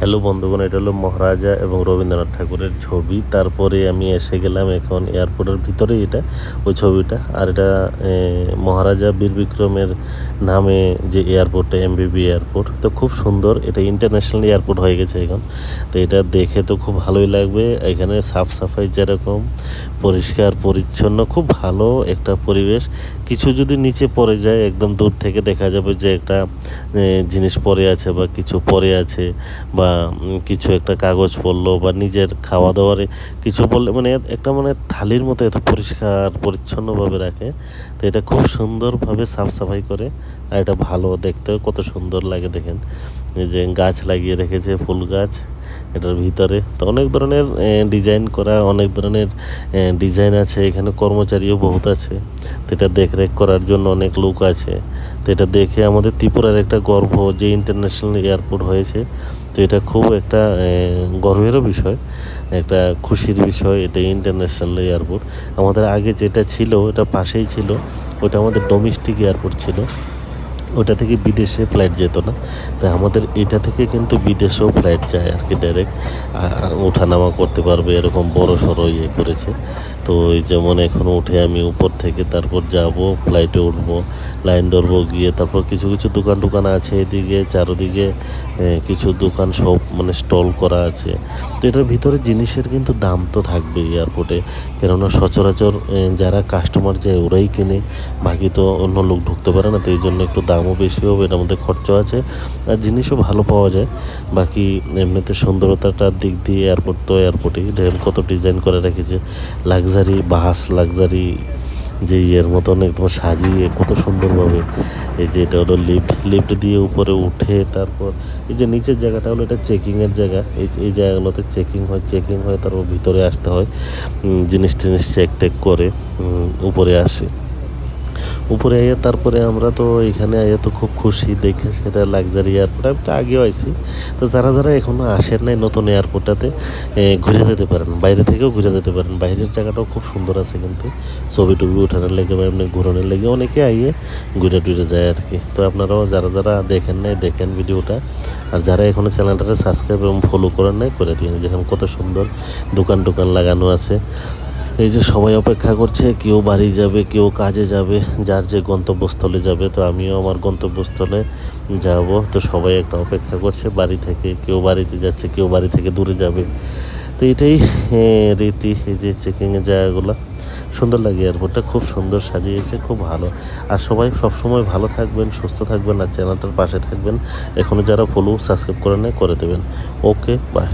Hello বন্ধুগণ, এটা হলো মহারাজা এবং রবীন্দ্রনাথ ঠাকুরের ছবি। তারপরে আমি এসে গেলাম এখন এয়ারপোর্টের ভিতরে, এটা ওই ছবিটা। আর এটা মহারাজা বীর বিক্রমের নামে যে এয়ারপোর্টটা, এমবিবি এয়ারপোর্ট, তো খুব সুন্দর। এটা ইন্টারন্যাশনাল এয়ারপোর্ট হয়ে গেছে এখন। তো এটা দেখে তো খুব ভালোই লাগবে। এখানে সাফ সাফাই যেরকম, পরিষ্কার পরিচ্ছন্ন, খুব ভালো একটা পরিবেশ। কিছু যদি নিচে পড়ে যায়, একদম দূর থেকে দেখা যাবে যে একটা জিনিস পড়ে আছে বা কিছু পড়ে আছে, বা কিছু একটা কাগজ পড়লো বা নিজের খাওয়া দাওয়ারে কিছু পড়লে, মানে একটা মানে থালির মতো এত পরিষ্কার পরিচ্ছন্নভাবে রাখে। তো এটা খুব সুন্দরভাবে সাফ সাফাই করে। আর এটা ভালো দেখতেও কত সুন্দর লাগে দেখেন। এই যে গাছ লাগিয়ে রেখেছে, ফুল গাছ এটার ভিতরে। তো অনেক ধরনের ডিজাইন করা, অনেক ধরনের ডিজাইন আছে। এখানে কর্মচারীও বহুত আছে। তো এটা দেখরেখ করার জন্য অনেক লোক আছে। তো এটা দেখে আমাদের ত্রিপুরার একটা গর্ব যে ইন্টারন্যাশনাল এয়ারপোর্ট হয়েছে। তো এটা খুব একটা গর্বেরও বিষয়, একটা খুশির বিষয়। এটা ইন্টারন্যাশনাল এয়ারপোর্ট। আমাদের আগে যেটা ছিল, এটা পাশেই ছিল, ওটা আমাদের ডোমেস্টিক এয়ারপোর্ট ছিল। ওটা থেকে বিদেশে ফ্লাইট যেত না। তাই আমাদের এটা থেকে কিন্তু বিদেশেও ফ্লাইট যায় আর কি, ডাইরেক্ট ওঠানামা করতে পারবে, এরকম বড় সড়ো ইয়ে করেছে। তো ওই যেমন এখন উঠে আমি উপর থেকে তারপর যাব, ফ্লাইটে উঠবো, লাইন ধরবো, গিয়ে তারপর কিছু কিছু দোকান আছে এদিকে চারোদিকে, কিছু দোকান সব মানে স্টল করা আছে। তো এটার ভিতরে জিনিসের কিন্তু দাম তো থাকবে এয়ারপোর্টে, কেননা সচরাচর যারা কাস্টমার যায় ওরাই কেনে, বাকি তো অন্য লোক ঢুকতে পারে না। তো এই জন্য একটু দামও বেশি হবে, এটার মধ্যে খরচা আছে, আর জিনিসও ভালো পাওয়া যায়। বাকি এমনিতে সুন্দরতাটার দিক দিয়ে এয়ারপোর্ট তো এয়ারপোর্টই, দেখেন কত ডিজাইন করে রেখেছে, লাক্সারি বাস, লাক্সারি যে ইয়ের মতন একদম সাজিয়ে কত সুন্দরভাবে। এই যে এটা হলো লিফট দিয়ে উপরে উঠে, তারপর এই যে নিচের জায়গাটা হলো, এটা চেকিংয়ের জায়গা। এই জায়গাগুলোতে চেকিং হয়, তারপর ভিতরে আসতে হয়, জিনিস টিনিস চেক করে উপরে আসে। উপরে আইয়া তারপরে আমরা তো এখানে আইয়া তো খুব খুশি দেখে, সেটা লাক্সারি এয়ারপোর্ট। আমি তো আগেও আইছি। তো যারা এখনও আসেন নাই নতুন এয়ারপোর্টটাতে, ঘুরে যেতে পারেন, বাইরে থেকেও ঘুরে যেতে পারেন। বাইরের জায়গাটাও খুব সুন্দর আছে কিন্তু, ছবি টবি ওঠানোর লেগে বা এমনি ঘুরানোর লেগে অনেকে আইয়ে ঘুরে টুরে যায় আর কি। তো আপনারাও যারা দেখেন নাই, দেখেন ভিডিওটা। আর যারা এখনও চ্যানেলটাকে সাবস্ক্রাইব এবং ফলো করেন নাই, করে দিন। যেখানে কত সুন্দর দোকান টোকান লাগানো আছে। এই যে সবাই অপেক্ষা করছে, কেউ বাড়ি যাবে, কেউ কাজে যাবে, যার যে গন্তব্যস্থলে যাবে। তো আমিও আমার গন্তব্যস্থলে যাব। তো সবাই একটা অপেক্ষা করছে বাড়ি থেকে, কেউ বাড়িতে যাচ্ছে, কেউ বাড়ি থেকে দূরে যাবে। তো এটাই রীতি। এই যে চেকিংয়ের জায়গাগুলো সুন্দর লাগে, এয়ারপোর্টটা খুব সুন্দর সাজিয়েছে, খুব ভালো। আর সবাই সবসময় ভালো থাকবেন, সুস্থ থাকবেন, আর চ্যানেলটার পাশে থাকবেন। এখনও যারা ফলো সাবস্ক্রাইব করে নেয়, করে দেবেন। ওকে, বাই।